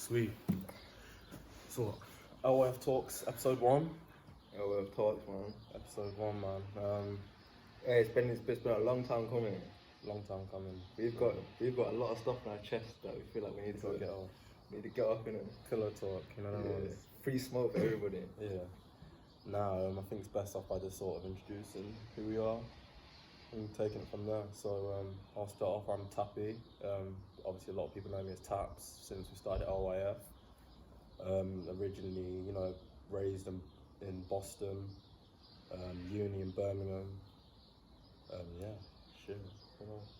Sweet. So, LYF Talks Episode 1. LYF Talks, man. Episode 1, man. Hey, it's been a long time coming. Long time coming. We've got a lot of stuff in our chest that we feel like we need to get off. Need to get up in it. Pillow talk, you know what I mean? Free smoke for everybody. Yeah. Now, I think it's best off by just sort of introducing who we are and taking it from there. So, I'll start off. I'm Tappy. Obviously, a lot of people know me as Taps since we started LYF. Originally, raised in Boston, uni in Birmingham. Yeah, shit.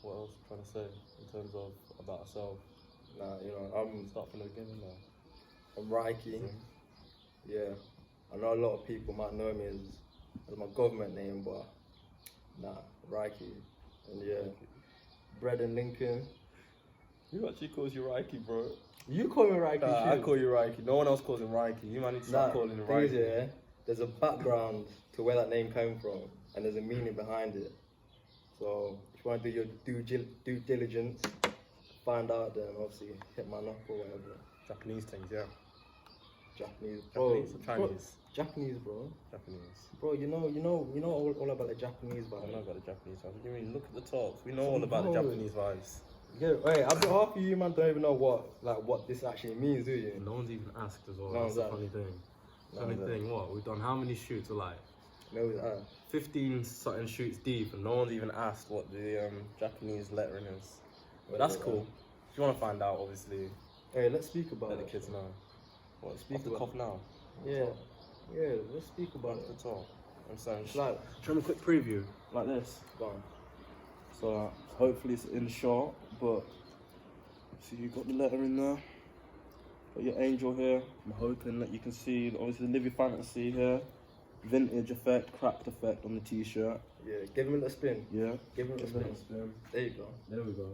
What else I'm trying to say in terms of about ourselves? I'm Start from the beginning now. I'm Reiki. Yeah, I know a lot of people might know me as my government name, but Reiki. And yeah, bred in Lincoln. Who actually calls you Reiki, bro? You call me Reiki. I call you Reiki. No one else calls him Reiki. You might need to start calling him Reiki. Yeah, there's a background to where that name came from, and there's a meaning behind it. So if you want to do your due diligence, find out, then obviously hit my knock or whatever. Japanese things, yeah. Japanese, bro. Japanese or Chinese? Japanese, bro. Japanese. Bro, you know all about the Japanese vibes. I know about the Japanese vibes. You mean look at the talks? We know all about the Japanese vibes. Yeah, hey, half of you man don't even know what this actually means, do you? No one's even asked as well. No, That's the funny thing. Funny thing, what? We've done how many shoots? Like No, 15 something shoots deep, and no one's even asked what the Japanese lettering is. But that's cool. If you want to find out, obviously, hey, let's speak about let it. the kids know. What? Speak Off the about cuff now. Yeah, let's speak about it. That's all. I'm saying. Like, Show me a quick preview like this. go on. So hopefully it's in shot, but see you got the letter in there. Got your angel here. I'm hoping that you can see obviously the Live Your Fantasy here. Vintage effect, cracked effect on the t-shirt. Yeah, give him a little spin. Yeah. Give him a Give it spin. a spin. There you go. There we go.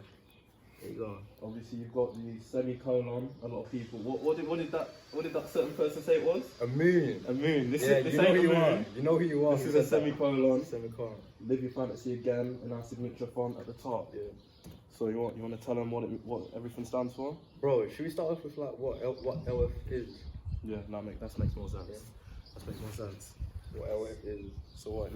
There you go. Obviously you've got the semicolon. A lot of people. What did that certain person say it was? A moon. A moon. This Yeah, is you know who you are. You know who you are. This is a semicolon. Semicolon. Live Your Fantasy again in our signature font at the top. Yeah. So you want to tell them what everything stands for? Bro, should we start off with like what LF is? Yeah, that makes more sense. Yeah. That makes more sense. What LF is? So what?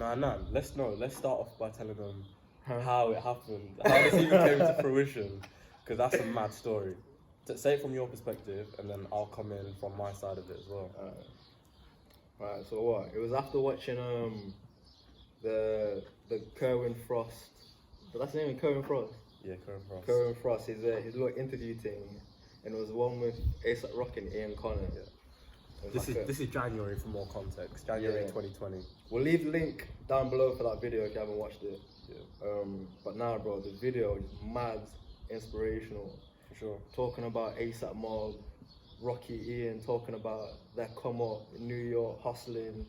Let's start off by telling them how it happened, how this even came to fruition, because that's a mad story. Say it from your perspective, and then I'll come in from my side of it as well. Alright, so what? It was after watching the Kerwin Frost. But that's the name, Kerwin Frost. Yeah, Kerwin Frost. Kerwin Frost, his little interview thing, and it was one with A$AP Rocky and Ian Connor. Yeah. This is January for more context. January 2020. We'll leave the link down below for that video if you haven't watched it. Yeah. But now, bro, the video is mad inspirational. For sure. Talking about A$AP Mob, Rocky, Ian, talking about their come up in New York, hustling.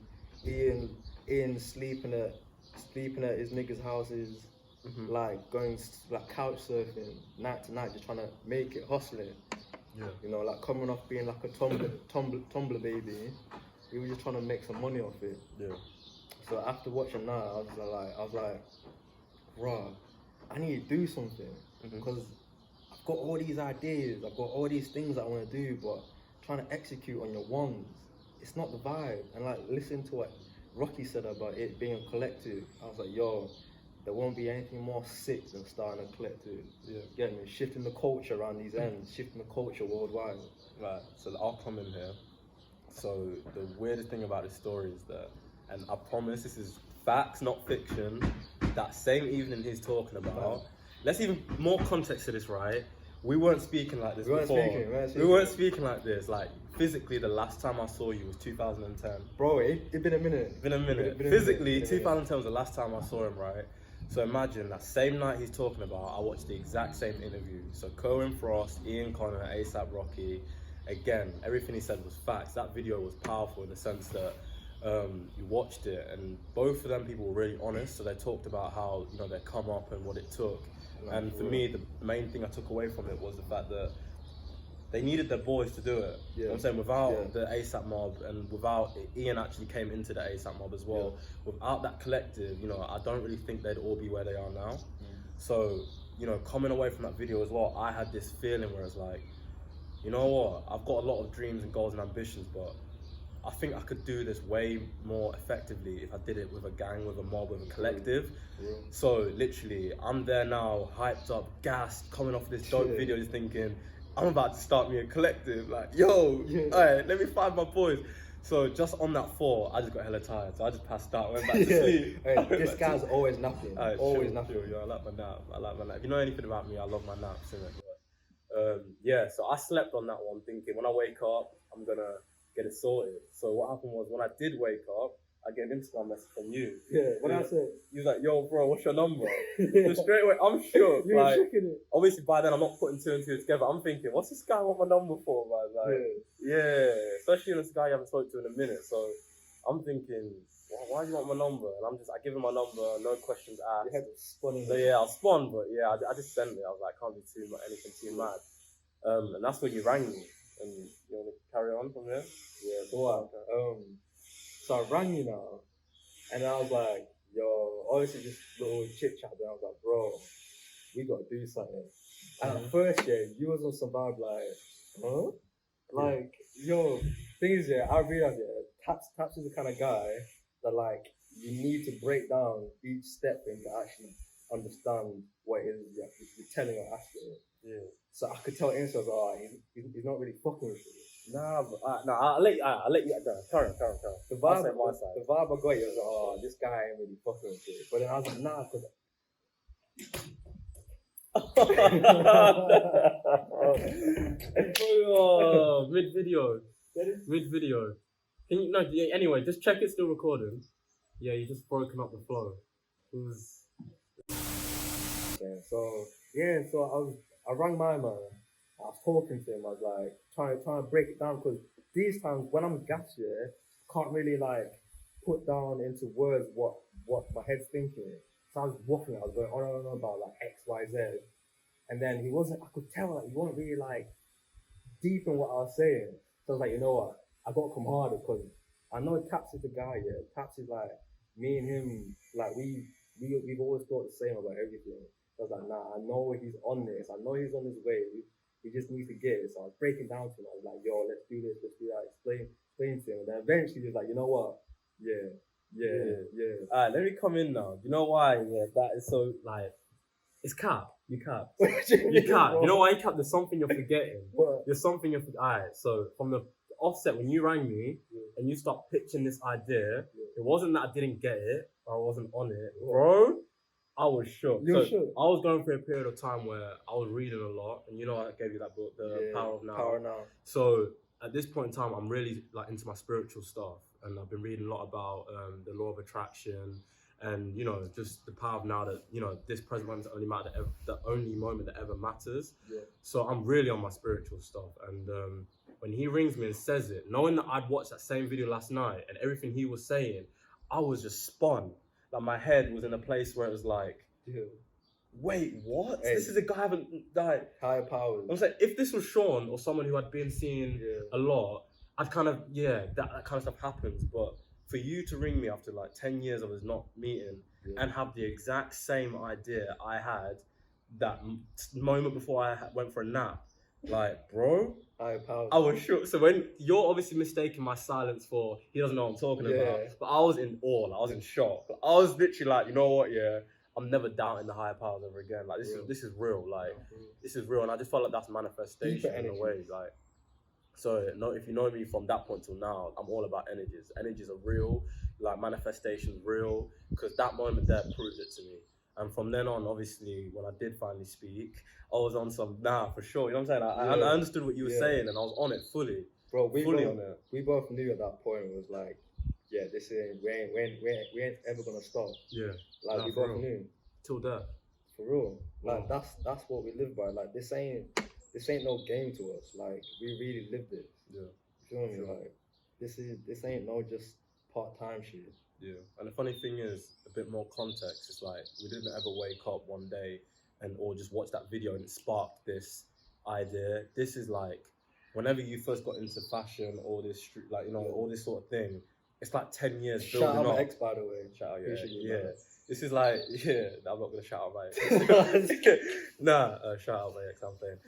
Ian sleeping at his niggas' houses. Mm-hmm. Like going like couch surfing night to night, just trying to make it, hustling. Yeah. Like coming off being like a Tumblr baby, he was just trying to make some money off it. Yeah. So after watching that, I was like, bruh, I need to do something because I've got all these ideas, I've got all these things I want to do, but trying to execute on your ones, it's not the vibe. And like listening to what Rocky said about it being a collective, I was like, yo. There won't be anything more sick than starting a collective. Yeah. Get me? Shifting the culture around these ends, shifting the culture worldwide. Right, so I'll come in here. So the weirdest thing about this story is that, and I promise this is facts, not fiction, that same evening he's talking about, let's even more context to this, right? We weren't speaking like this before. We weren't speaking like this. Like, physically, the last time I saw you was 2010. Bro, it been a minute. Physically, 2010 was the last time I saw him, right? So imagine that same night he's talking about, I watched the exact same interview. So Kerwin Frost, Ian Connor, A$AP Rocky. Again, everything he said was facts. That video was powerful in the sense that you watched it, and both of them people were really honest. So they talked about how they come up and what it took. And for me, the main thing I took away from it was the fact that they needed their boys to do it. Yeah. You know what I'm saying? Without the A$AP Mob, and without Ian actually came into the A$AP Mob as well. Yeah. Without that collective, I don't really think they'd all be where they are now. So, coming away from that video as well, I had this feeling where it's like, you know what? I've got a lot of dreams and goals and ambitions, but I think I could do this way more effectively if I did it with a gang, with a mob, with a collective. So literally, I'm there now, hyped up, gassed, coming off this dope video, just thinking, I'm about to start me a collective. Like, yo, alright, let me find my boys. So just on that 4, I just got hella tired. So I just passed out, went back to sleep. Hey, this guy's always napping. Always napping. Yo, I like my nap. If you know anything about me, I love my naps, innit? Yeah, so I slept on that one thinking when I wake up, I'm gonna get it sorted. So what happened was when I did wake up, I get an Instagram message from you. Yeah, what I said? He was like, yo, bro, what's your number? So straight away, I'm shook. You were Like, shaking it. obviously by then I'm not putting 2 and 2 together. I'm thinking, what's this guy want my number for, man? Like, yeah, especially this guy you haven't spoken to in a minute. So I'm thinking, why do you want my number? And I give him my number, no questions asked. Your head was spun. So yeah, I spun, but yeah, I just sent it. I was like, can't be anything too mad. And that's when you rang me. And you want to carry on from there? Yeah, so what? So I rang you now, and I was like, yo, obviously just little chit chat. And I was like, bro, we gotta do something. And at first, yeah, you was on some vibe like, huh? Like, yo, thing is, yeah, I realized, yeah, Taps is the kind of guy that like you need to break down each step in to actually understand what it is you're telling or asking. Yeah. So I could tell instantly, he's not really fucking with you. Nah, but I'll let you go. Carry on. The vibe I got, you was like, this guy ain't really fucking with you. But then I was like, nah, because mid video. Can you anyway, just check it's still recording. Yeah, you just broken up the flow. It was so I rang my man. I was talking to him. I was like trying to break it down, because these times when I'm gassed, I can't really like put down into words what my head's thinking. So I was waffling. I was going on and on about like X, Y, Z, and then I could tell that he wasn't really like deep in what I was saying. So I was like, you know what? I got to come harder, because I know Taps is the guy. Yeah, Taps is like me and him. Like we've always thought the same about everything. So I was like, nah, I know he's on this. I know he's on his way. He just needs to get it. So I was breaking down to him. I was like, yo, let's do this, let's do that. Explain to him. And then eventually he was like, you know what? Yeah. Alright, let me come in now. You know why? Yeah, that is so like, it's cap. You cap. You cap. You know why you cap? There's something you're forgetting. There's something you're forgetting. Alright, so from the offset, when you rang me and you start pitching this idea, it wasn't that I didn't get it or I wasn't on it, bro. I was shook. I was going through a period of time where I was reading a lot, and you know I gave you that book, The Power of Now. Power Now. So at this point in time, I'm really like into my spiritual stuff, and I've been reading a lot about the law of attraction, and you know just the power of now. That you know this present moment is the only moment that ever matters. Yeah. So I'm really on my spiritual stuff, and when he rings me and says it, knowing that I'd watched that same video last night and everything he was saying, I was just spun. Like my head was in a place where it was like, wait, what? Hey, this is a guy I haven't died. Higher powers. I was like, if this was Sean or someone who I'd been seeing a lot, I'd kind of, that kind of stuff happens. But for you to ring me after like 10 years of us not meeting and have the exact same idea I had that moment before I went for a nap, like, bro, I was shook. So when you're obviously mistaking my silence for he doesn't know what I'm talking about, but I was in awe. I was in shock. I was literally like, you know what? Yeah, I'm never doubting the higher powers ever again. Like this is real. Like this is real, and I just felt like that's manifestation in a way. Like so, if you know me from that point till now, I'm all about energies. Energies are real. Like manifestation's real, because that moment there proved it to me. And from then on, obviously, when I did finally speak, I was on some, for sure. You know what I'm saying? I understood what you were saying, and I was on it fully. Bro, we both knew at that point, it was like, this ain't, we ain't ever gonna stop. Yeah. Like, we both knew. Till death. For real. Like, that's what we live by. Like, this ain't no game to us. Like, we really live this. Yeah. You feel me? Sure. Like, this ain't no just part-time shit. Yeah, and the funny thing is, a bit more context, it's like, we didn't ever wake up one day or just watch that video and it sparked this idea. This is like, whenever you first got into fashion, all this, all this sort of thing, it's like 10 years Shout building out my up. ex, by the way. Shout out, Appreciate you, yeah. man. This is like, yeah, I'm not gonna shout out my ex. Nah, shout out my ex, I'm playing.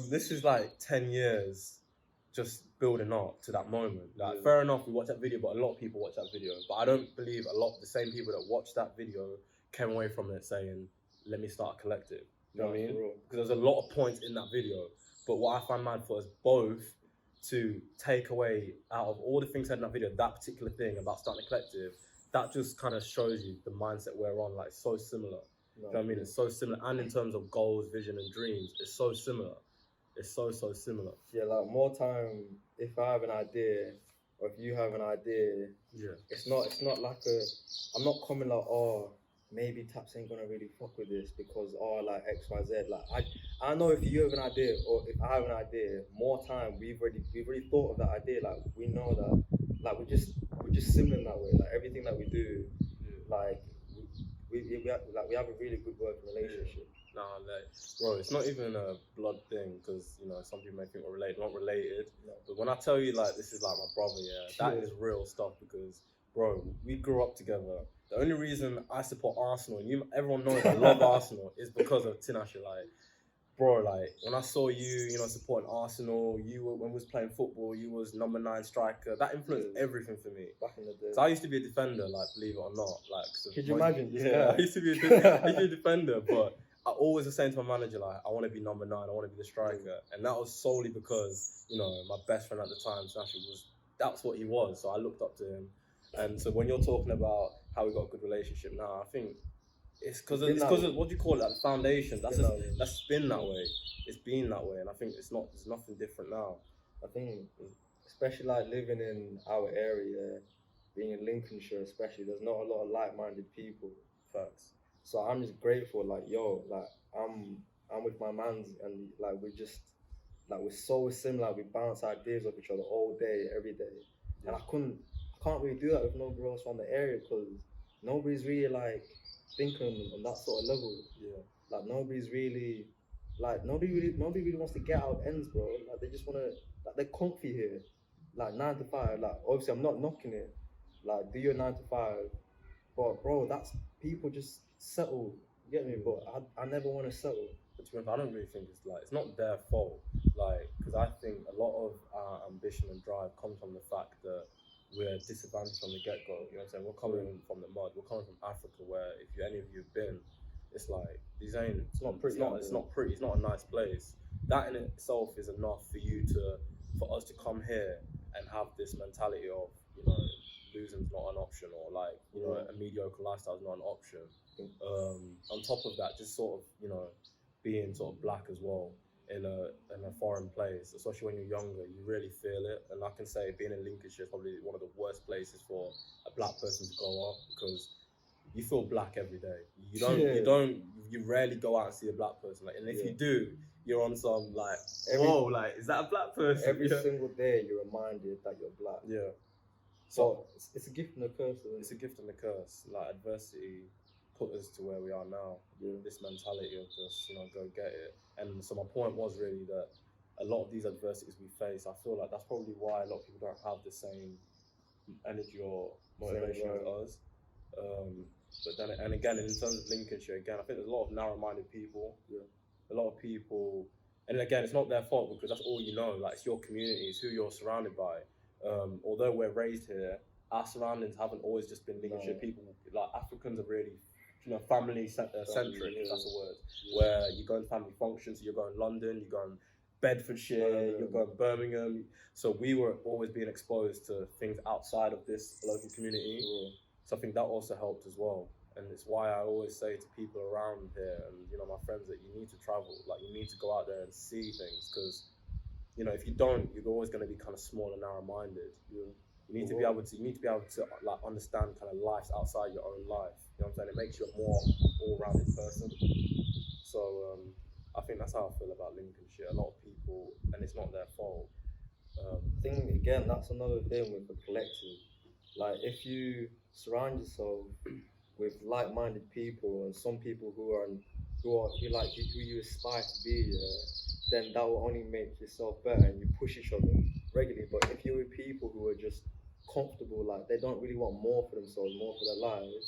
This is like 10 years just building up to that moment. Like, fair enough, we watched that video, but a lot of people watch that video. But I don't believe a lot of the same people that watched that video came away from it saying, let me start a collective. You know what I mean? Because there's a lot of points in that video. But what I find mad for is both to take away out of all the things said in that video, that particular thing about starting a collective, that just kind of shows you the mindset we're on, like so similar. You know what I mean? It's so similar. And in terms of goals, vision and dreams, it's so similar. It's so similar. Yeah, like more time, if I have an idea, or if you have an idea, it's not like I'm not coming like, oh, maybe Taps ain't gonna really fuck with this because like X, Y, Z. Like I know if you have an idea or if I have an idea, more time we've already thought of that idea. Like we know that, like we're just similar in that way. Like everything that we do, like we have a really good working relationship. Nah, like, bro, it's not even a blood thing because, you know, some people may think we're related. We're not related. No. But when I tell you, like, this is like my brother, that is real stuff because, bro, we grew up together. The only reason I support Arsenal, and everyone knows I love Arsenal, is because of Tinashe. Like, bro, like, when I saw you, you know, supporting Arsenal, when we was playing football, you was number 9 striker. That influenced everything for me. Back in the day. So I used to be a defender, like, believe it or not. Like, could you imagine? Yeah, I used to be a defender, but I always was saying to my manager, like, I want to be number 9, I want to be the striker. And that was solely because, you know, my best friend at the time, that's what he was. So I looked up to him. And so when you're talking about how we got a good relationship now, I think it's because of what do you call it, like the foundation. That's been that way. It's been that way, and I think there's nothing different now. I think, especially like living in our area, being in Lincolnshire, especially, there's not a lot of like-minded people. Facts. So I'm just grateful. Like, yo, like I'm with my mans, and like we're so similar. We bounce ideas off each other all day, every day, and I can't really do that with nobody else from the area because nobody's really like thinking on that sort of level. Yeah. Like nobody really wants to get out of ends, bro. Like they just wanna, like they're comfy here. Like 9 to 5. Like obviously I'm not knocking it. Like do your 9 to 5. But bro, that's people just settle. You get me? But I never want to settle. But to be honest, I don't really think it's not their fault. Like, because I think a lot of our ambition and drive comes from the fact that we're disadvantaged from the get-go. You know what I'm saying? We're coming from the mud. We're coming from Africa, where if any of you have been, it's like it's not pretty. It's not pretty. It's not a nice place. That in itself is enough for us to come here and have this mentality of, you know, losing's not an option, or like, you know, a mediocre lifestyle is not an option. On top of that, just sort of, you know, being sort of black as well in a foreign place, especially when you're younger, you really feel it. And I can say being in Lincolnshire is probably one of the worst places for a black person to grow up because you feel black every day. You rarely go out and see a black person. Like, and if you do, you're on some like, whoa, like, is that a black person? Every single day you're reminded that you're black. Yeah. So it's a gift and a curse. It's a gift and a curse. Like, adversity put us to where we are now. This mentality of just, you know, go get it. And so my point was really that a lot of these adversities we face, I feel like that's probably why a lot of people don't have the same energy or motivation as us. But then, and again, in terms of Lincolnshire, again, I think there's a lot of narrow-minded people. A lot of people, and again, it's not their fault because that's all you know. Like, it's your community, it's who you're surrounded by. Although we're raised here, our surroundings haven't always just been Lincolnshire people. Like, Africans are really, you know, family centric, if that's a word. Where you go to family functions, you're going London, you're going Bedfordshire, you're going Birmingham. So we were always being exposed to things outside of this local community. So I think that also helped as well. And it's why I always say to people around here and, you know, my friends, that you need to travel. Like, you need to go out there and see things because, you know, if you don't, you're always going to be kind of small and narrow-minded. You need to be able to like understand kind of life outside your own life. You know what I'm saying? It makes you a more all-rounded person. So I think that's how I feel about Lincolnshire. A lot of people, and it's not their fault. I think again, that's another thing with the collective. Like, if you surround yourself with like-minded people and some people who you aspire to be, then that will only make yourself better, and you push each other regularly. But if you're with people who are just comfortable, like they don't really want more for themselves, more for their lives,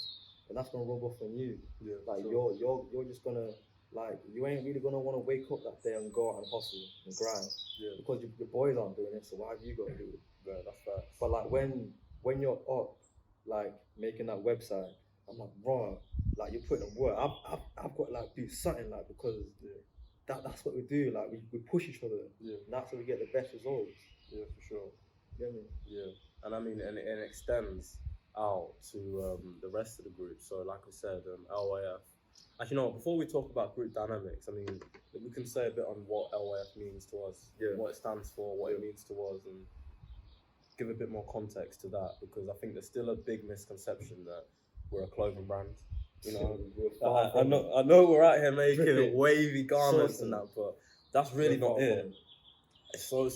then that's gonna rub off on you. Yeah, Like sure. you're just gonna like you ain't really gonna want to wake up that day and go out and hustle and grind Yeah, because your boys aren't doing it. So why have you got to do it? yeah, that's facts. But like when you're up, like making that website, I'm like, raw, like you're putting in work. I've got to like do something like because that's what we do. Like we push each other. Yeah. And that's how we get the best results. Yeah, for sure. You know what I mean? Yeah, and I mean, and it extends out to the rest of the group. So, like I said, LYF. Actually, no. Before we talk about group dynamics, I mean, we can say a bit on what LYF means to us, what it stands for, what it means to us, and give a bit more context to that because I think there's still a big misconception that we're a clothing brand. You know, I know we're out here making wavy garments and that, but that's really not it. It's so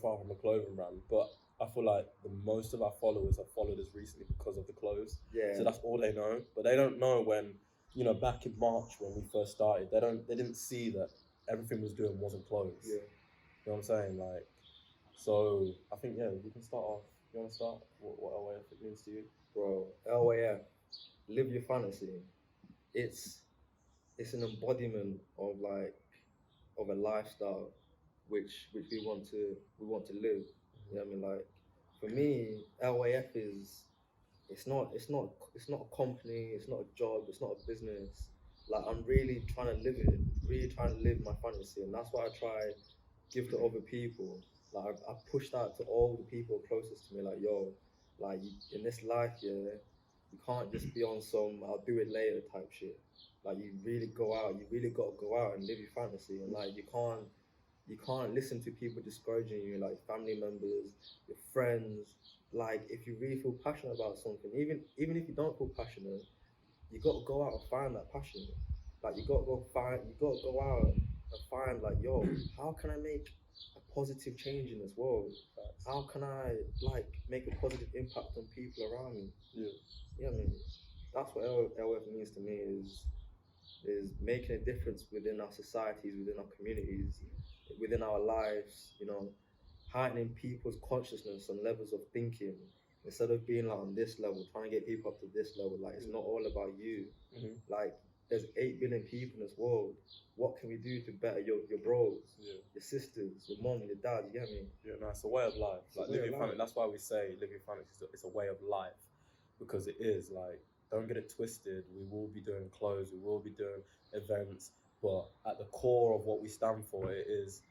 far from a clothing brand, but I feel like the most of our followers have followed us recently because of the clothes. Yeah. So that's all they know, but they don't know when, you know, back in March when we first started, they didn't see that everything was doing wasn't clothes. Yeah. You know what I'm saying? Like, so I think we can start off. You want to start? What LYF means to you, bro? LYF, live your fantasy. It's an embodiment of a lifestyle which we want to live. You know what I mean? Like for me, LYF is it's not a company, it's not a job, it's not a business. Like I'm really trying to live it, really trying to live my fantasy, and that's why I try give to other people. Like I push that to all the people closest to me. Like yo, like in this life, you can't just be on some I'll do it later type shit. Like you really go out, you really got to go out and live your fantasy, and like you can't listen to people discouraging you, like family members, your friends. Like if you really feel passionate about something, even if you don't feel passionate, you got to go out and find that passion. Like you got to go out and find like, yo, how can I make a positive change in this world? How can I like make a positive impact on people around me? Yeah. You know what I mean? That's what LF means to me is making a difference within our societies, within our communities, within our lives, you know, heightening people's consciousness and levels of thinking instead of being like on this level, trying to get people up to this level. Like it's not all about you. Mm-hmm. Like there's 8 billion people in this world. What can we do to better your bros, your sisters, your mom, your dad? You get me? Yeah, no, it's a way of life. Like live your fantasy. That's why we say live your fantasy. It's a way of life because it is like. Don't get it twisted. We will be doing clothes. We will be doing events. But at the core of what we stand for, it is,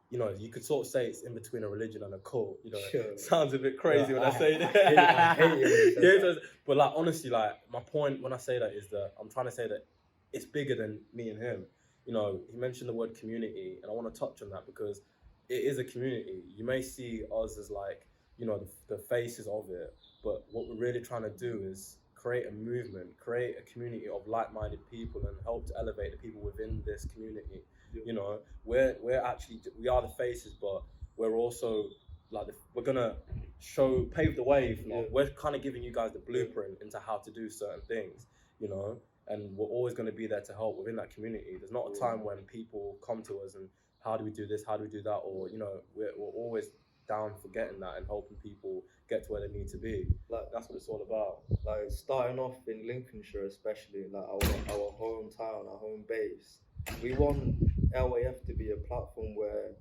you know, you could sort of say it's in between a religion and a cult. You know, it sounds a bit crazy when I say that. I hate it. But like honestly, like my point when I say that is that I'm trying to say that it's bigger than me and him. You know, he mentioned the word community, and I want to touch on that because it is a community. You may see us as like, you know, the faces of it, but what we're really trying to do is create a movement, create a community of like-minded people and help to elevate the people within this community. You know, we are the faces, but we're also like we're gonna pave the way. We're kind of giving you guys the blueprint into how to do certain things, you know, and we're always going to be there to help within that community. There's not a time when people come to us and how do we do this, how do we do that, or you know, we're always down for getting that and helping people get to where they need to be. Like that's what it's all about. Like starting off in Lincolnshire, especially like our hometown, our home base, we want LYF to be a platform where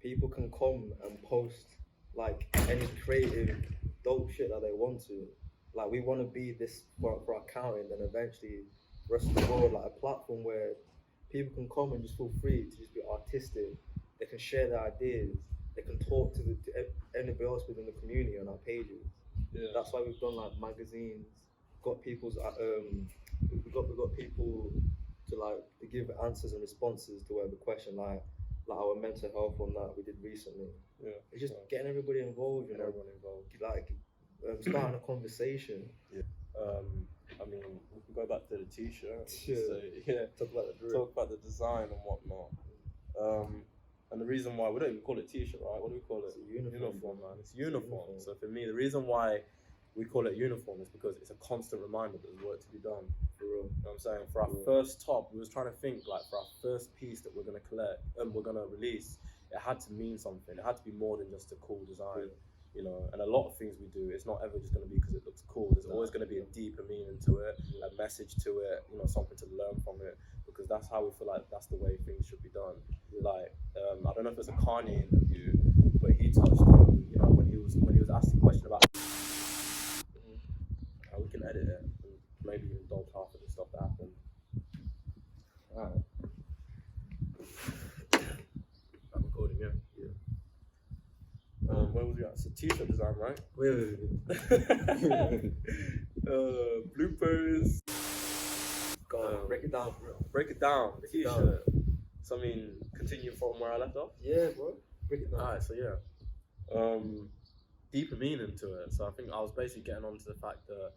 people can come and post like any creative dope shit that they want to. Like we want to be this for accounting and eventually the rest of the world, like a platform where people can come and just feel free to just be artistic. They can share their ideas. They can talk to anybody else within the community on our pages. Yeah. That's why we've done like magazines. Got people's we got people to give answers and responses to whatever question like our mental health on that we did recently. Yeah. It's just getting everybody involved, you know. Everyone involved. Like starting a conversation. Yeah. I mean, we can go back to the t-shirt. Sure. So, talk about the design and whatnot. And the reason why we don't even call it t-shirt, right? What do we call it? It's a uniform, man. It's uniform. So for me, the reason why we call it uniform is because it's a constant reminder that there's work to be done. For real. You know what I'm saying? For our first top, we was trying to think like for our first piece that we're gonna collect and we're gonna release, it it had to mean something. It had to be more than just a cool design. You know, and a lot of things we do, it's not ever just going to be because it looks cool. There's always going to be a deeper meaning to it, a message to it, you know, something to learn from it, because that's how we feel like that's the way things should be done. Like, I don't know if it's a Kanye interview, but he touched on, you know, when he was asked a question about how we can edit it and maybe indulge half of the stuff that happened. Alright. I'm recording, yeah. Where was we at? It's a t-shirt design, right? Wait. Bloopers. Go on, break it down, bro. Break it down. Break it T-shirt. So I mean, continue from where I left off. Yeah, bro. Break it down. Alright, so yeah. Deeper meaning to it. So I think I was basically getting onto the fact that,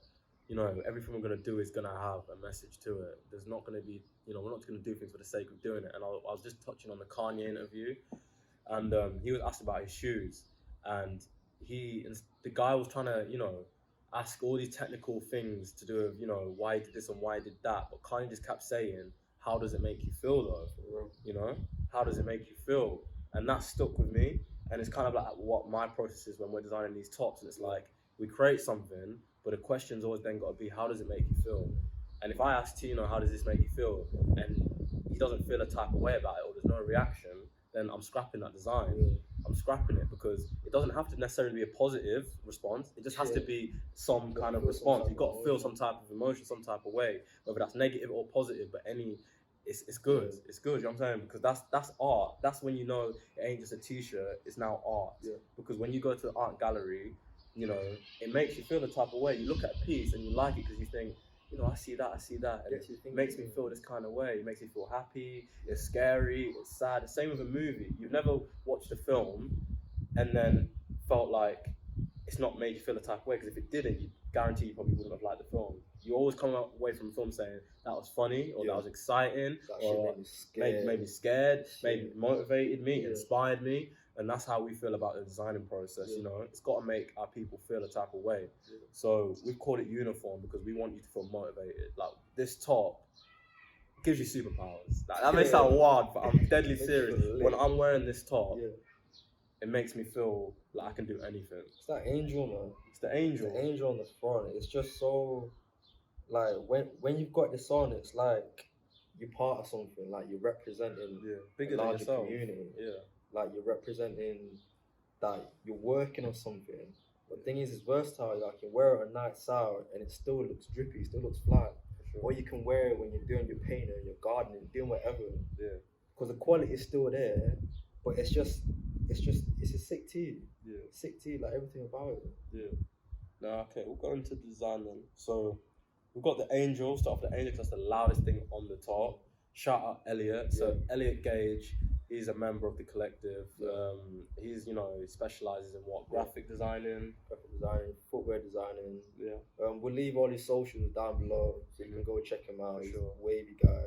you know, everything we're gonna do is gonna have a message to it. There's not gonna be, you know, we're not just gonna do things for the sake of doing it. And I was just touching on the Kanye interview, and he was asked about his shoes, and the guy was trying to, you know, ask all these technical things to do with, you know, why he did this and why he did that, but Kanye just kept saying, how does it make you feel though? You know, how does it make you feel? And that stuck with me, and it's kind of like what my process is when we're designing these tops, and it's like, we create something, but the question's always then got to be, how does it make you feel? And if I ask Tino, how does this make you feel? And he doesn't feel a type of way about it, or there's no reaction, then I'm scrapping that design. I'm scrapping it, because it doesn't have to necessarily be a positive response. It just has to be some kind of response. You've got to feel some type of emotion, some type of way, whether that's negative or positive, but it's good. It's good, you know what I'm saying? Because that's art. That's when you know it ain't just a t-shirt, it's now art. Because when you go to an art gallery, you know, it makes you feel the type of way. You look at a piece and you like it because you think, you know, I see that, and it makes me feel this kind of way. It makes me feel happy, it's scary, it's sad. The same with a movie. You've never watched a film and then felt like it's not made you feel a type of way, because if it didn't, you guarantee you probably wouldn't have liked the film. You always come away from a film saying, that was funny, or that was exciting, or made me scared, motivated me, inspired me. And that's how we feel about the designing process, you know. It's got to make our people feel a type of way. So we've called it uniform because we want you to feel motivated. Like, this top gives you superpowers. Like, that may sound wild, but I'm deadly serious. When I'm wearing this top, it makes me feel like I can do anything. It's that angel, man. It's the angel. It's the angel on the front. It's just so, like, when you've got this on, it's like you're part of something. Like, you're representing bigger a than larger yourself. community. Yeah. Like, you're representing that you're working on something. But the thing is, it's versatile. Like, you wear it on nights out and it still looks drippy, still looks flat. Sure. Or you can wear it when you're doing your painting, your gardening, doing whatever. Yeah. Because the quality is still there, but it's a sick tee. Yeah. Sick tee, like everything about it. Yeah. Now, okay, we'll go into design then. So we've got the angel. Start off the angel because that's the loudest thing on the top. Shout out Elliott. So Elliott Gage. He's a member of the collective. He's, you know, he specializes in what? Graphic designing, footwear designing. Yeah. We'll leave all his socials down below so you can go check him out. He's a wavy guy.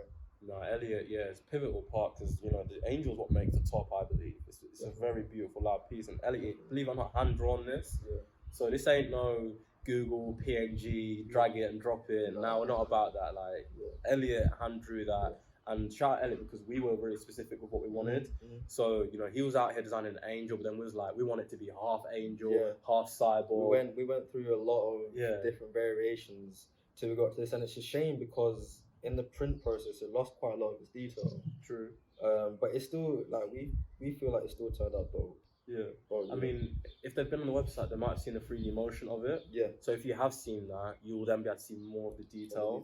No, Elliott, it's a pivotal part because, you know, the angel's what makes the top, I believe. It's a very beautiful, loud piece. And Elliott, believe it or not, hand drawn this. Yeah. So this ain't no Google, PNG, drag it and drop it. No, we're not about that. Like, Elliott hand drew that. And shout out Elliott because we were really specific with what we wanted. So, you know, he was out here designing an angel, but then we was like, we want it to be half angel, half cyborg. We went through a lot of different variations till we got to this, and it's a shame because in the print process it lost quite a lot of its detail. True. But it's still like we feel like it still turned out dope. Yeah. I mean, if they've been on the website, they might have seen the 3D motion of it. Yeah. So if you have seen that, you will then be able to see more of the detail.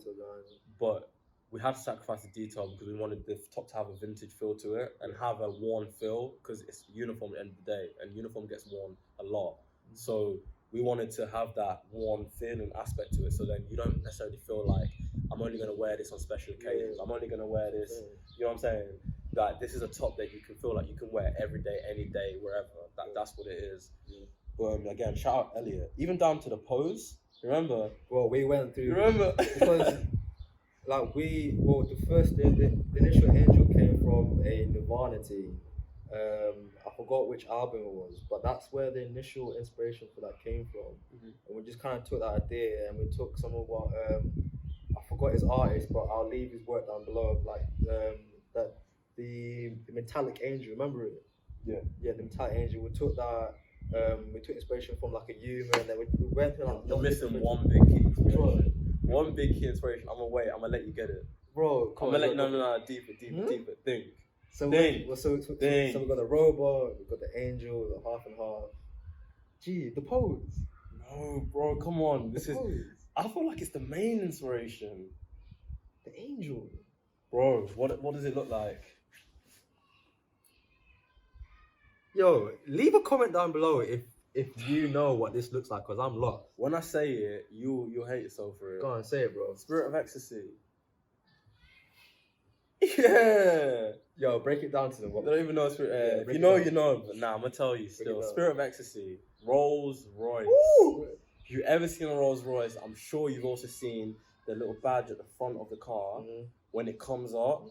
But we had to sacrifice the detail because we wanted the top to have a vintage feel to it and have a worn feel because it's uniform at the end of the day, and uniform gets worn a lot. So we wanted to have that worn feeling aspect to it, so then you don't necessarily feel like I'm only going to wear this on special occasions. I'm only going to wear this, you know what I'm saying? That this is a top that you can feel like you can wear every day, any day, wherever. That's what it is. But again, shout out Elliott. Even down to the pose, remember? Well, we went through. Remember? Because like the initial angel came from a Nirvana tee. I forgot which album it was, but that's where the initial inspiration for that came from. And we just kind of took that idea and we took some of what I forgot his artist, but I'll leave his work down below. Like the metallic angel, remember it? Yeah, them tight angel. We took that. We took inspiration from like a human, and then we went through like. You're missing one big key inspiration. One big key inspiration. I'm gonna let you get it. Bro, I'm gonna let you no, deeper. Think. So Think. so we got the robot, we got the angel, the half and half. Gee, the pose. No, bro, come on. I feel like it's the main inspiration. The angel. Bro, what does it look like? Yo, leave a comment down below if you know what this looks like, because I'm lost. When I say it, you'll hate yourself for it. Go on, say it, bro. Spirit of ecstasy. Yeah. Yo, break it down to them. I don't even know spirit. If you know, you know. But nah, I'm gonna tell you still. Spirit of ecstasy. Rolls Royce. Woo! If you ever seen a Rolls Royce, I'm sure you've also seen the little badge at the front of the car when it comes up,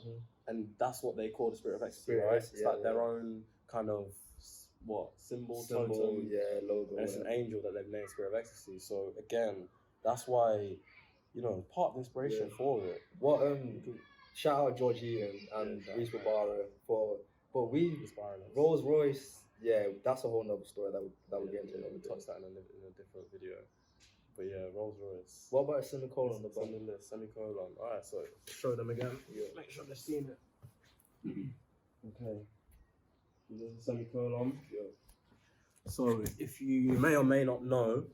and that's what they call the Spirit of ecstasy, right? It's like their own kind of symbol, totem, logo. And it's an angel that they've named Spirit of ecstasy. So again, that's why, part of the inspiration for it. What shout out Georgie and Reese Barbara but we Rolls Royce. Yeah, that's a whole nother story that we'll get into. We'll touch that in a different video. But yeah, Rolls Royce. What about a semicolon on the bottom? Semicolon. Alright, so show them again. Yeah. Make sure they've seen it. Okay. There's a semicolon. Yeah. So if you may or may not know,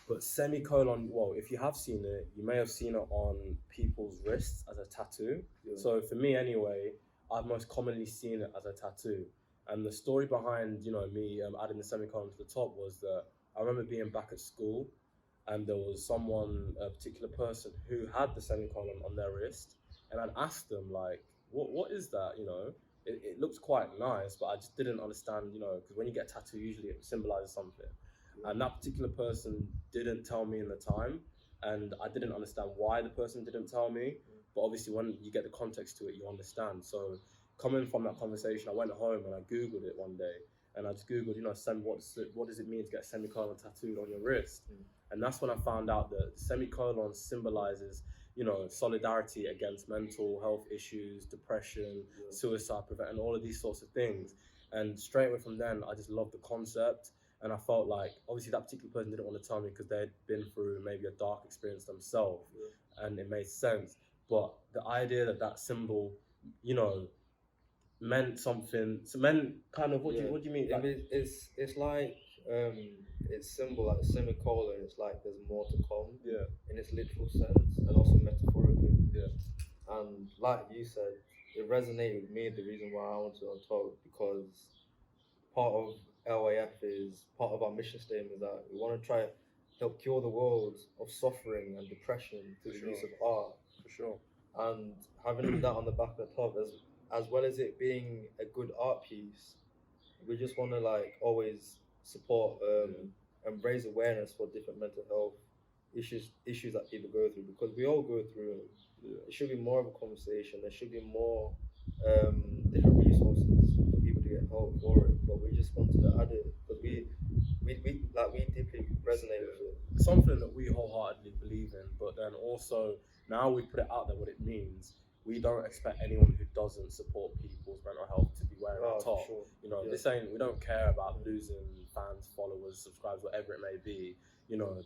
but semicolon, if you have seen it, you may have seen it on people's wrists as a tattoo. Yeah. So for me anyway, I've most commonly seen it as a tattoo. And the story behind, me adding the semicolon to the top was that I remember being back at school and there was a particular person who had the semicolon on their wrist, and I'd asked them like, what is that? It looks quite nice, but I just didn't understand, because when you get a tattoo, usually it symbolizes something. Yeah. And that particular person didn't tell me in the time, and I didn't understand why the person didn't tell me. But obviously when you get the context to it, you understand. So coming from that conversation, I went home and I Googled it one day, and I just Googled, what does it mean to get a semicolon tattooed on your wrist? And that's when I found out that semicolon symbolizes, solidarity against mental health issues, depression, suicide prevention, all of these sorts of things. And straight away from then, I just loved the concept. And I felt like, obviously that particular person didn't want to tell me because they'd been through maybe a dark experience themselves, and it made sense. But the idea that symbol, meant something. So meant kind of, what do you mean? Like, it's like, it's symbol, like a semicolon. It's like there's more to come. Yeah. In its literal sense and also metaphorically. Yeah. And like you said, it resonated with me. The reason why I wanted to on top, because part of LYF is part of our mission statement that we want to try to help cure the world of suffering and depression through the use of art. For sure. And having that on the back of the top, as well as it being a good art piece, we just want to always support and raise awareness for different mental health issues that people go through, because we all go through it. It should be more of a conversation. There should be more different resources for people to get help for it. But we just wanted to add it because we deeply resonate with it. Something that we wholeheartedly believe in, but then also now we put it out there what it means. We don't expect anyone who doesn't support people's mental health to be wearing a top. Sure. This ain't, we don't care about losing fans, followers, subscribers, whatever it may be.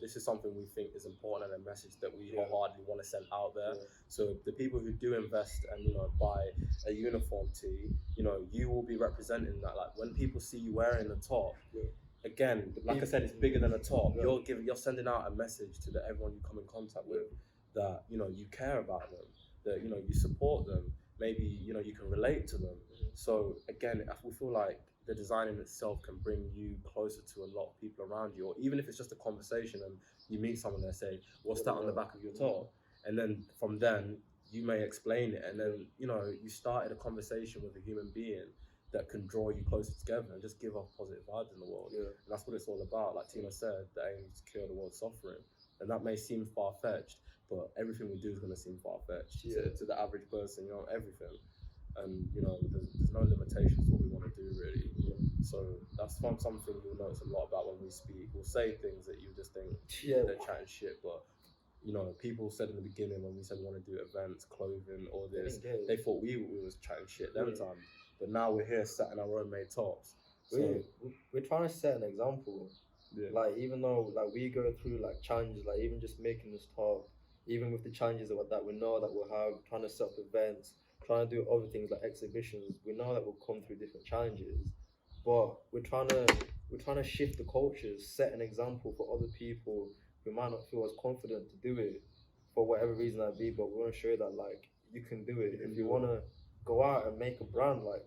This is something we think is important and a message that we wholeheartedly want to send out there. Yeah. So the people who do invest and, buy a uniform tee, you will be representing that. Like when people see you wearing the top, again, like I said, it's bigger than a top. Yeah. You're sending out a message to everyone you come in contact with that, you care about them, that, you support them. Maybe, you can relate to them. So again, we feel like the design in itself can bring you closer to a lot of people around you, or even if it's just a conversation and you meet someone and say, what's that on the back of your top? And then from then you may explain it, and then, you started a conversation with a human being that can draw you closer together and just give off positive vibes in the world. Yeah. And that's what it's all about. Like Tina said, the aim is to cure the world's suffering. And that may seem far-fetched, but everything we do is going to seem far-fetched to the average person, everything. And, there's no limitations to what we want to do, really. Yeah. So that's something you'll notice a lot about when we speak. We'll say things that you just think they're chatting shit, but, people said in the beginning when we said we want to do events, clothing, all this, they thought we was chatting shit them times. But now we're here sat in our own made tops. We're trying to set an example. Yeah. Like, even though like we go through like challenges, like even just making this talk, even with the challenges that we know that we'll have, trying to set up events, trying to do other things like exhibitions, we know that we'll come through different challenges, but we're trying to shift the cultures, set an example for other people who might not feel as confident to do it for whatever reason that be, but we want to show that like you can do it. If you want to go out and make a brand, like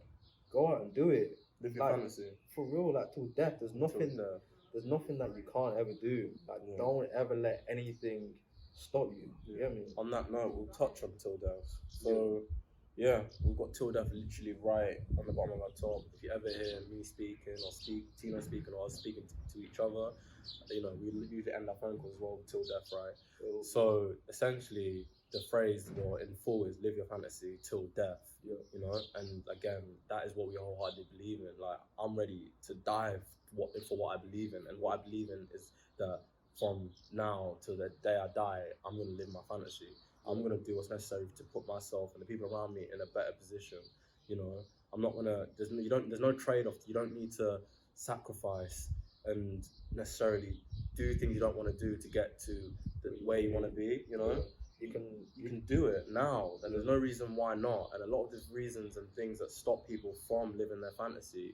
go out and do it. Live your Like, fantasy. for real, like till death. There's nothing. Till death. There's nothing that you can't ever do. Like, Yeah. don't ever let anything stop you. You get me? On that note, we'll touch on Till Death. So, yeah, we've got Till Death literally right on the bottom of our top. If you ever hear me speaking or Tino speaking or us speaking to each other, you know, we usually end our phone calls as well with Till Death, right? So, essentially, the phrase, well, in full is live your fantasy till death. Yeah. You know, and again, that is what we wholeheartedly believe in. Like, I'm ready to die for what I believe in, and what I believe in is that from now till the day I die, I'm gonna live my fantasy. I'm gonna do what's necessary to put myself and the people around me in a better position. You know, I'm not gonna. There's no trade-off. You don't need to sacrifice and necessarily do things you don't want to do to get to the where you want to be. You know. You can do it now, and there's no reason why not. And a lot of these reasons and things that stop people from living their fantasy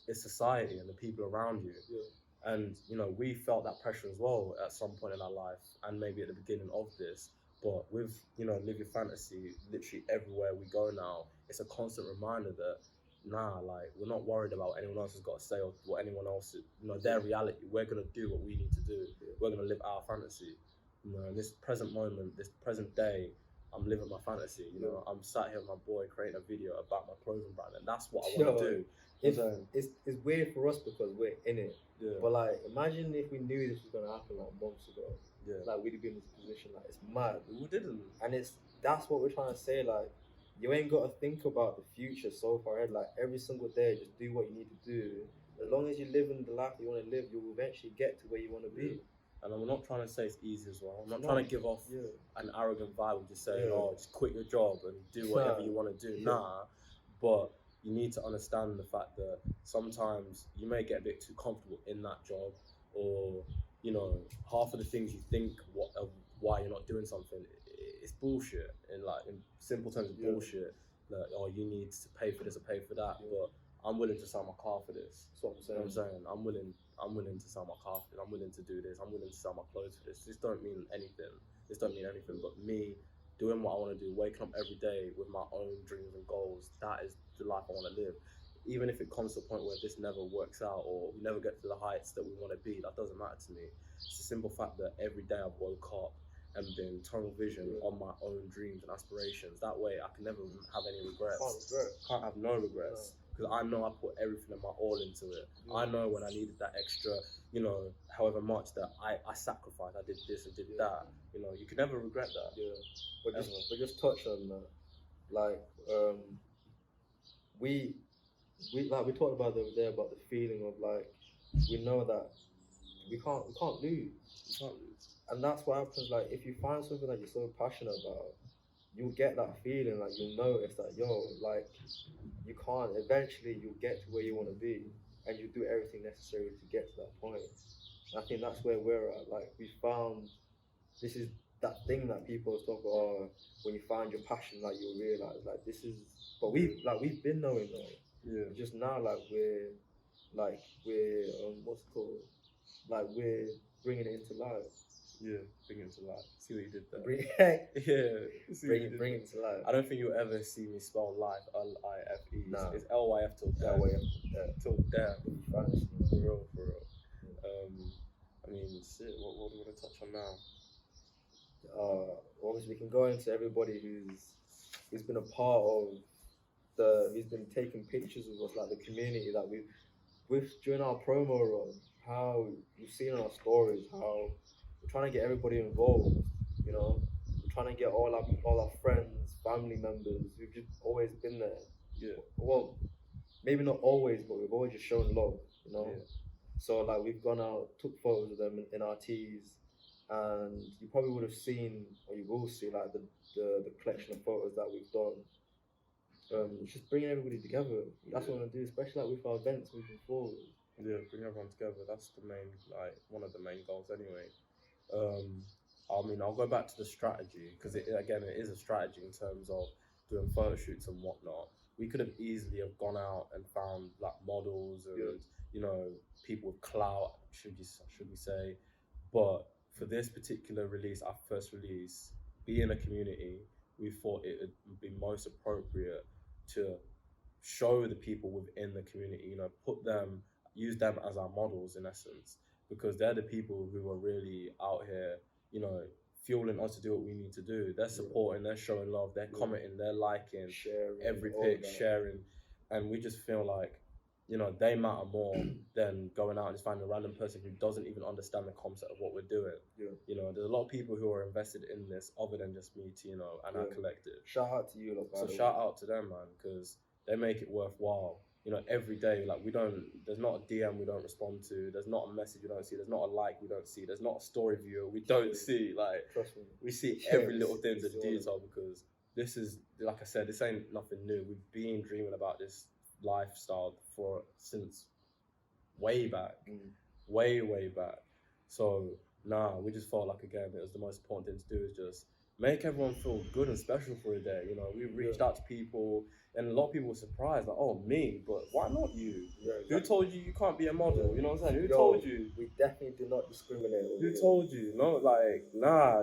is society and the people around you. Yeah. And you know, we felt that pressure as well at some point in our life, and maybe at the beginning of this. But with, you know, live your fantasy, literally everywhere we go now, it's a constant reminder that like, we're not worried about what anyone else has got to say or what anyone else, you know, their reality. We're gonna do what we need to do. We're gonna live our fantasy. You know, in this present moment, this present day, I'm living my fantasy. You know, I'm sat here with my boy creating a video about my clothing brand, and that's what I want to do. It's weird for us because we're in it. Yeah. But like, imagine if we knew this was gonna happen like months ago. Yeah. Like, we'd be in this position. Like, it's mad. We didn't. And that's what we're trying to say. Like, you ain't got to think about the future so far ahead. Like, every single day, just do what you need to do. As long as you live in the life you want to live, you'll eventually get to where you want to be. And I'm not trying to say it's easy as well. I'm not trying to give off an arrogant vibe and just saying, oh, just quit your job and do whatever you want to do. Nah, but you need to understand the fact that sometimes you may get a bit too comfortable in that job, or, you know, half of the things you think why you're not doing something, it's bullshit. In simple terms, it's bullshit. That, oh, you need to pay for this or pay for that, but I'm willing to sell my car for this. That's what I'm saying. You know what I'm saying? I'm willing to sell my car for this. I'm willing to do this. I'm willing to sell my clothes for this. This don't mean anything. But me doing what I want to do, waking up every day with my own dreams and goals, that is the life I want to live. Even if it comes to a point where this never works out or we never get to the heights that we want to be, that doesn't matter to me. It's the simple fact that every day I've woke up and been tunnel vision on my own dreams and aspirations. That way I can never have any regrets. Can't have no regrets. Because I know I put everything of my all into it. I know when I needed that extra, you know, however much that I sacrificed, I did this and did that. You know, you can never regret that. Yeah. But just touch on that. Like, we talked about the other day about the feeling of like, we know that we can't lose. You can't lose. And that's what happens. Like, if you find something that you're so passionate about, you'll get that feeling. Like, you'll notice that, like, you can't. Eventually, you'll get to where you want to be, and you do everything necessary to get to that point. And I think that's where we're at. Like, we found this is that thing that people talk about. Oh, when you find your passion, like, you'll realize, like, this is. But we've been knowing though. Yeah. Just now, we're what's it called? Like, we're bringing it into life. Yeah, bring it to life. See what you did there. Bring it to life. I don't think you'll ever see me spell life LIFE. Nah. It's LYF till death. LYF till death. For real. I mean, shit. What do we want to touch on now? Obviously, we can go into everybody who's been a part of who's been taking pictures with us, like the community that with during our promo run. How you've seen in our stories how we're trying to get everybody involved. You know, we're trying to get all our friends, family members who've just always been there. Yeah. Well, maybe not always, but we've always just shown love. You know. Yeah. So like, we've gone out, took photos of them in our tees, and you probably would have seen, or you will see, like the collection of photos that we've done. just bringing everybody together. That's what I want to do, especially like with our events moving forward. Yeah, bring everyone together. That's the main, like, one of the main goals anyway. I mean, I'll go back to the strategy because it is a strategy in terms of doing photo shoots and whatnot. We could have easily have gone out and found like models and you know, people with clout, should we say, but for this particular release, our first release, being a community, we thought it would be most appropriate to show the people within the community, you know, use them as our models in essence, because they're the people who are really out here, you know, fueling us to do what we need to do. They're supporting, they're showing love, they're commenting, they're liking sharing every pic, sharing, and we just feel like, you know, they matter more than going out and just finding a random person who doesn't even understand the concept of what we're doing. You know, there's a lot of people who are invested in this other than just me, Tino, and our collective. Shout out to you, so shout out to them, man, because they make it worthwhile. You know, every day, like, there's not a DM we don't respond to, there's not a message we don't see, there's not a like we don't see, there's not a story view we don't see. Like, trust me, we see every little thing to detail, because this is, like I said, this ain't nothing new. We've been dreaming about this lifestyle since way back, way back. So we just felt like, again, it was the most important thing to do, is just make everyone feel good and special for a day. You know, we reached out to people, and a lot of people were surprised, like, oh, me, but why not you? Who told you can't be a model? You know what I'm saying? Who told you? We definitely do not discriminate. Who told you? No, like,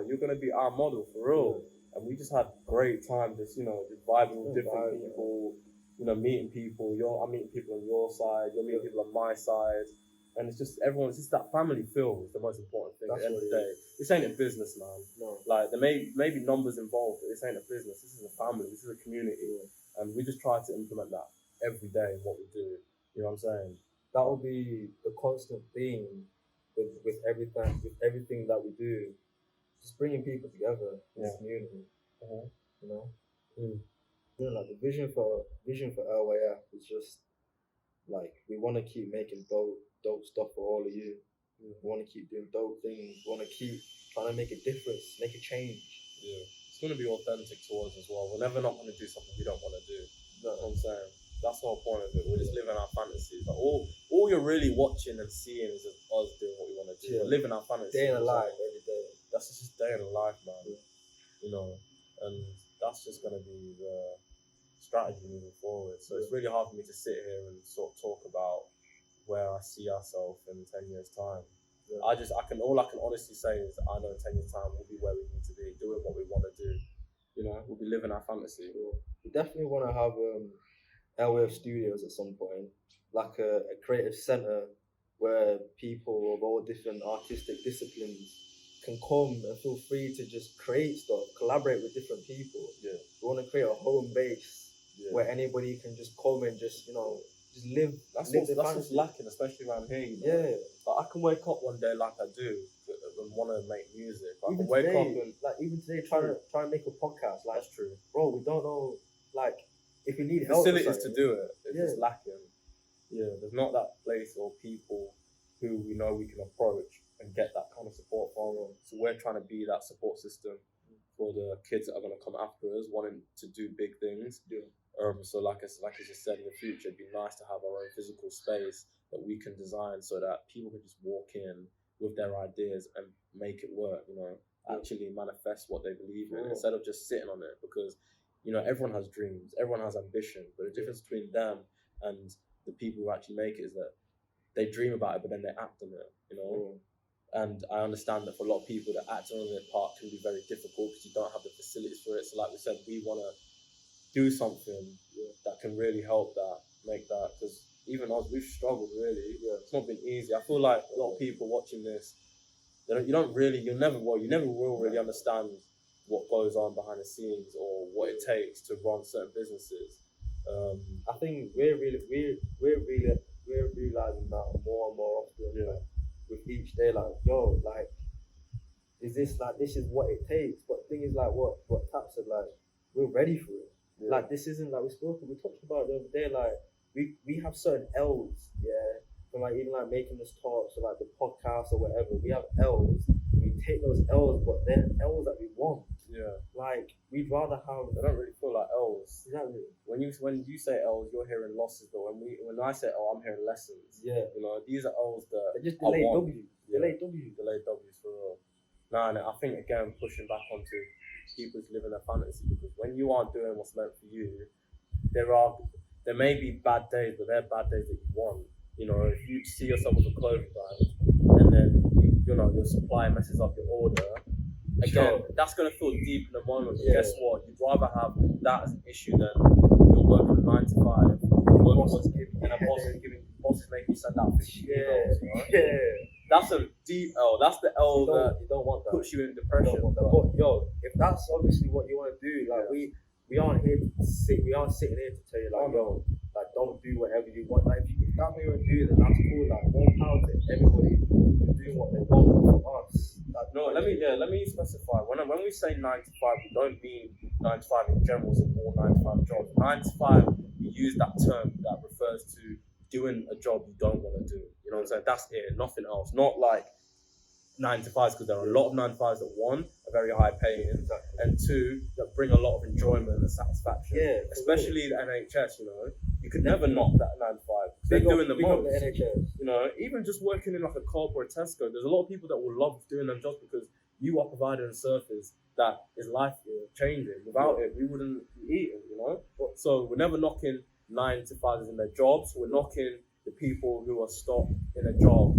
you're gonna be our model for real. And we just had great time, just, you know, just vibing with different people, you know, meeting people. I'm meeting people on your side, you're meeting people on my side. And it's just it's just that family feel is the most important thing. At the end of the day, this ain't a business, man. No. Like, there may be numbers involved, but this ain't a business. This is a family. This is a community, and we just try to implement that every day in what we do. You know what I'm saying? That will be the constant theme with everything that we do. Just bringing people together in the community. You know, you know, like the vision for LYF is just like, we want to keep making dope stuff for all of you. We want to keep doing dope things. We want to keep trying to make a difference, make a change. Yeah, it's going to be authentic to us as well. We're never not going to do something we don't want to do. You know what I'm saying? That's the whole point of it. We're just living our fantasies. Like, all you're really watching and seeing is just us doing what we want to do. We're living our fantasies. Day in a life every day. That's just day in a life, man. You know, and that's just going to be the strategy moving forward. So it's really hard for me to sit here and sort of talk about where I see ourselves in 10 years' time. All I can honestly say is that I know in 10 years' time we'll be where we need to be, doing what we want to do. You know, we'll be living our fantasy. We definitely want to have LYF Studios at some point, like a creative center where people of all different artistic disciplines can come and feel free to just create stuff, collaborate with different people. We want to create a home base where anybody can just come and just, you know, just live. That's what's lacking, especially around here. You know? Like, I can wake up one day like I do and want to make music. I can wake up and even today try to make a podcast. Like, that's true, bro. We don't know, like, if you need help, facilities to do it. It's just lacking. There's not that place or people who we know we can approach and get that kind of support from. So we're trying to be that support system for the kids that are going to come after us, wanting to do big things. So like I just said, in the future, it'd be nice to have our own physical space that we can design so that people can just walk in with their ideas and make it work, you know, actually manifest what they believe in instead of just sitting on it. Because, you know, everyone has dreams, everyone has ambition, but the difference between them and the people who actually make it is that they dream about it, but then they act on it, you know. And I understand that for a lot of people, the acting on their part can be very difficult because you don't have the facilities for it. So like we said, we want to do something that can really help that, make that, because even us, we've struggled really. It's not been easy. I feel like a lot of people watching this, you never will really understand what goes on behind the scenes or what it takes to run certain businesses. I think we're realizing that more and more often. Like, with each day, like, is this what it takes? But the thing is, like, what Tap said, like, we're ready for it. Like, this isn't like we talked about the other day, like, we have certain L's, from like even like making this talk, so like the podcast or whatever, we have L's, we take those L's, but they're L's that we want. Yeah. Like, we'd rather have. They don't really feel like L's. Exactly. When you say L's, you're hearing losses, but when I say L, I'm hearing lessons. Yeah. You know, these are L's that They're just I delayed want. W's. Yeah. Delayed W's. Delayed W's for real. Nah, and I think again pushing back onto people living their fantasy, because when you aren't doing what's meant for you, there may be bad days, but they're bad days that you want. You know, if you see yourself with a clothing brand and then you know your supplier messes up your order, again, that's gonna feel deep in the moment. But guess what? You'd rather have that as an issue than you're working 9 to 5, and a boss is making you send out 50 emails. You know? Yeah. That's a deep L. That's the L that you don't want that. puts you in depression. But yo, if that's obviously what you want to do, like we aren't here to sit. We aren't sitting here to tell you like, yo, like don't do whatever you want. Like if that's what you want to do, then that's cool. Like more power to everybody who's doing what they want from us. Like, no, let me specify. When we say 9 to 5, we don't mean 9 to 5 in general in all 9 to 5 jobs. 9 to 5, we use that term that refers to doing a job you don't want to do. You know what I'm saying? That's it, nothing else. Not like 9 to 5s, because there are a lot of 9 to 5s that, one, are very high paying, and two, that bring a lot of enjoyment and satisfaction. Yeah, especially the NHS, you know. You could never knock that 9 to 5. They're doing the most. The NHS. You know, even just working in like a Co-op or a Tesco, there's a lot of people that will love doing them jobs because you are providing a service that is life changing. Without it, we wouldn't be eating, you know. So we're never knocking 9 to 5s in their jobs. We're knocking the people who are stuck in a job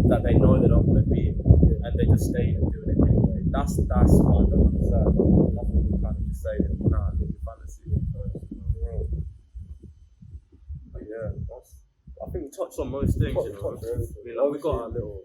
that they know they don't want to be in, and they just stay in and doing it anyway. That's what I don't understand. That's what we're kind of just saying. Nah, live your fantasy. But yeah, I think we touched on most things, you know. We got our little.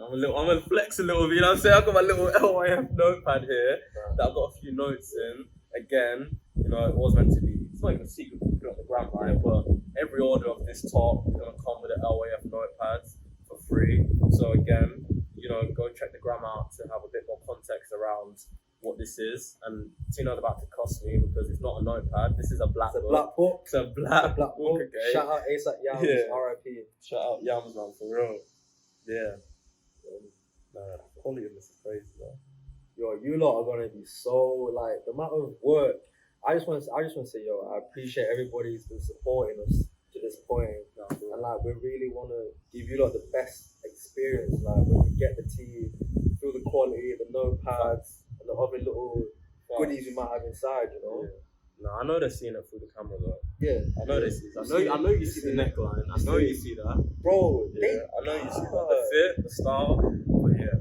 I'm gonna flex a little bit, you know what I'm saying? I've got my little LYF notepad here that I've got a few notes in. Again, you know, it was meant to be, it's not even a secret to put it on the gram, right? But every order of this top is gonna come with an LYF notepad for free. So again, you know, go check the gram out to have a bit more context around what this is. And Tino's about to cuss me because it's not a notepad, this is a black book. It's a black book. Okay. Shout out ASAP Yams, RIP. Shout out Yams, man, for real. Yeah. Nah, the quality of this is crazy, though. Yo, you lot are gonna be so like the amount of work. I just want to say, yo, I appreciate everybody's been supporting us to this point, and like we really want to give you lot the best experience. Like when you get the tea, feel the quality, the notepads, and the other little goodies you might have inside, you know. Yeah. No, I know they're seeing it through the camera though. Yeah, I know they see. I know you see the neckline. I know you see that, bro. Yeah, I know you see that. The fit, the style, but yeah.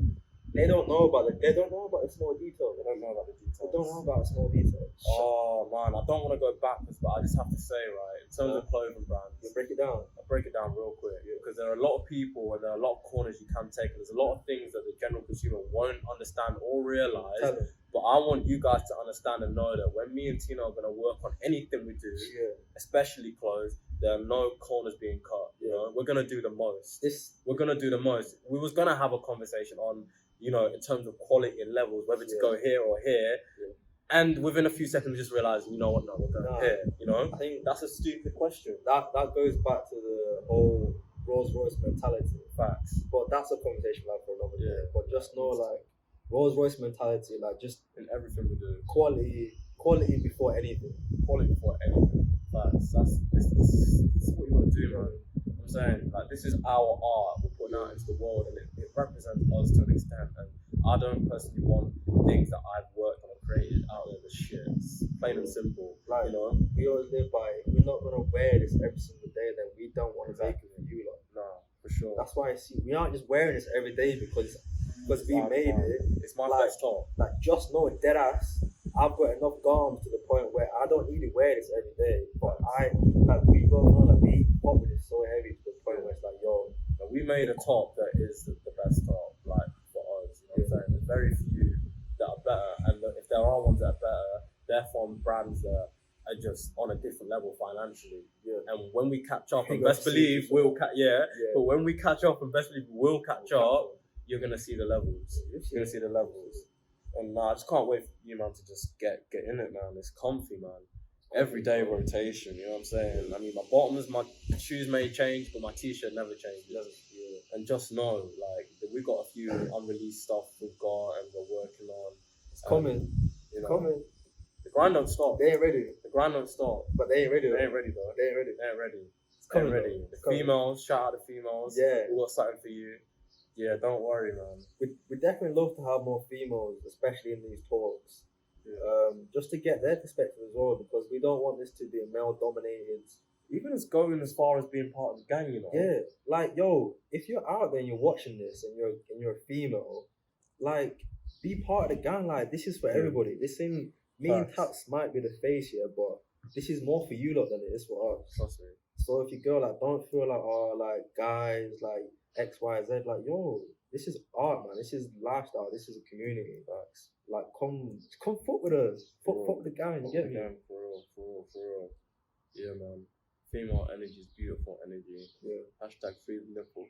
They don't know about the small details. They don't know about the details. They don't know about the small details. Oh man, I don't want to go backwards, but I just have to say, right, in terms of clothing brands, you break it down. I'll break it down real quick, because there are a lot of people and there are a lot of corners you can take, and there's a lot of things that the general consumer won't understand or realize. But I want you guys to understand and know that when me and Tina are going to work on anything we do, especially clothes, there are no corners being cut. You know, we're going to do the most. We're going to do the most. We was going to have a conversation on, you know, in terms of quality and levels, whether to go here or here. And within a few seconds, we just realized, you know what, no, we're going here. You know, I think that's a stupid question. That goes back to the whole Rolls Royce mentality. Facts. But that's a conversation like for another day. But just know, like, Rolls Royce mentality, like, just in everything we do. Quality before anything. Quality before anything. Facts. This is what you want to do, man. I'm saying, like, this is our art we're putting out into the world, and it represents us to an extent. And I don't personally want things that I've worked on and created out there as shit. It's plain and simple. Like, you know, we always live by, we're not gonna wear this every single day, then we don't want to make it for you lot. Nah, for sure. That's why we aren't just wearing this every day because we made it. It's my best top. Like, just know, dead ass, I've got enough garms to the point where I don't need to wear this every day. But we both know that we pop with it so heavy to the point where it's like, yo, we made a top that is the best top, like, for us. You know what I'm saying? There's very few that are better, and if there are ones that are better, they're from brands that are just on a different level financially. And when we catch up, and best believe we'll but when we catch up, and best believe we'll catch up, you're gonna see the levels. You're gonna see the levels. And I just can't wait for you, man, to just get in it, man. It's comfy, man. Everyday rotation, you know what I'm saying? I mean, my shoes may change, but my t-shirt never changes. And just know, like, that we've got a few unreleased stuff we've got and we're working on. It's coming. You know, Coming. the grind don't stop. They ain't ready. The grind don't stop. But they ain't ready. They ain't ready though. They ain't ready. They ain't ready. It's They ain't coming. ready. The females, shout out the females. Yeah. We got something for you. Yeah, don't worry, man. We definitely love to have more females, especially in these talks. Yeah. Just to get their perspective as well, because we don't want this to be a male-dominated. Even as going as far as being part of the gang, you know. Yeah, like yo, if you're out there and you're watching this and you're a female, like be part of the gang. Like this is for everybody. This thing, me and Tats might be the face here, but this is more for you lot than it is for us. Trust me. So if you go like, don't feel like like guys like X Y Z. Like yo, this is art, man. This is lifestyle. This is a community. Like come fuck with us. Fuck with the gang. You get me? For real. Yeah, man. Female energy is beautiful energy. Yeah. Hashtag free the nipple.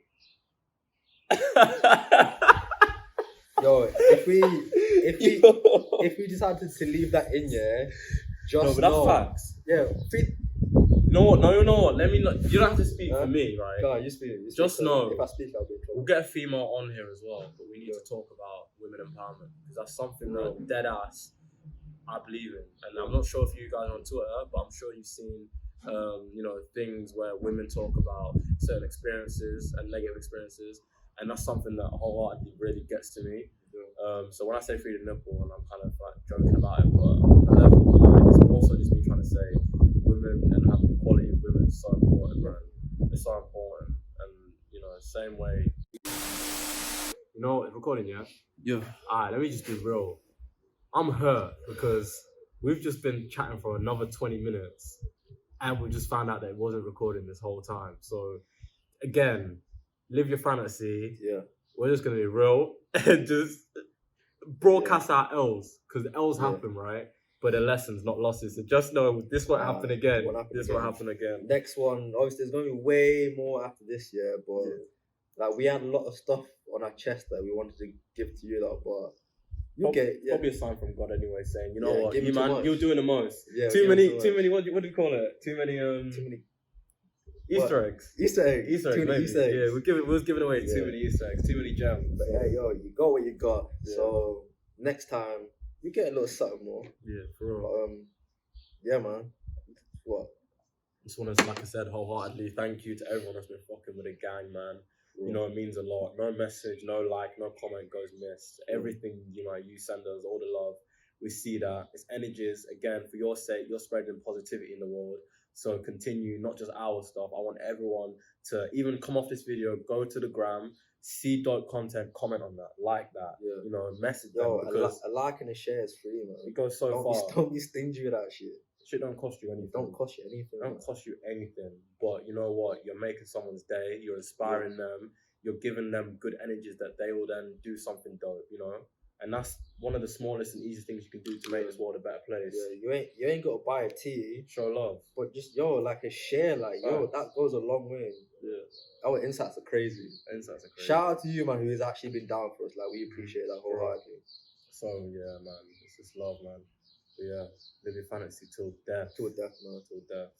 Yo, if we decided to leave that in, yeah, just no, but that's facts. Yeah. You know what? Let me not. You don't have to speak for me, right? Go on, you speak. Just know. If I speak, I'll be in trouble. We'll get a female on here as well, but we need to talk about women empowerment because that's something that dead ass I believe in. And I'm not sure if you guys are on Twitter, but I'm sure you've seen things where women talk about certain experiences and negative experiences, and that's something that wholeheartedly really gets to me. So when I say free the nipple, and I'm kind of like joking about it, but on the level, it's also just me trying to say women and having the quality of women is so important, man. It's so important, and same way. You know, it's recording, yeah? Yeah. Alright, let me just be real. I'm hurt because we've just been chatting for another 20 minutes and we just found out that it wasn't recording this whole time. So, again, live your fantasy. Yeah. We're just going to be real and just broadcast our L's because the L's happen, right? But the lessons, not losses. So just know this won't happen again. This won't happen again. Next one, obviously, there's going to be way more after this year, but like we had a lot of stuff on our chest that we wanted to give to you lot, but probably a sign from God anyway, saying, you know what, you man, you're doing the most. Yeah, too many. What do you call it? Too many Easter eggs. Easter eggs. Yeah, we was giving away too many Easter eggs, too many gems. But yeah, you got what you got. Yeah. So next time you get a little something more. Yeah, for real. But, yeah, man. What? Just want to, like I said, wholeheartedly thank you to everyone that's been fucking with the gang, man. You know, it means a lot. No message, no like, no comment goes missed. Everything, you send us, all the love. We see that. It's energies. Again, for your sake, you're spreading positivity in the world. So continue, not just our stuff. I want everyone to even come off this video, go to the gram, see content, comment on that, like that. Yeah. Message them. Because a like and a share is free, man. It goes so far. Don't be stingy with that shit. Shit don't cost you anything. Don't cost you anything. But you know what? You're making someone's day. You're inspiring them. You're giving them good energies that they will then do something dope, And that's one of the smallest and easiest things you can do to make this world a better place. Yeah, you ain't got to buy a tea. Show love. But just, like a share, that goes a long way. Yeah. Our insights are crazy. Shout out to you, man, who has actually been down for us. Like, we appreciate that wholeheartedly. So, yeah, man. It's just love, man. But yeah, live your fantasy till death. Till death, man. Till death.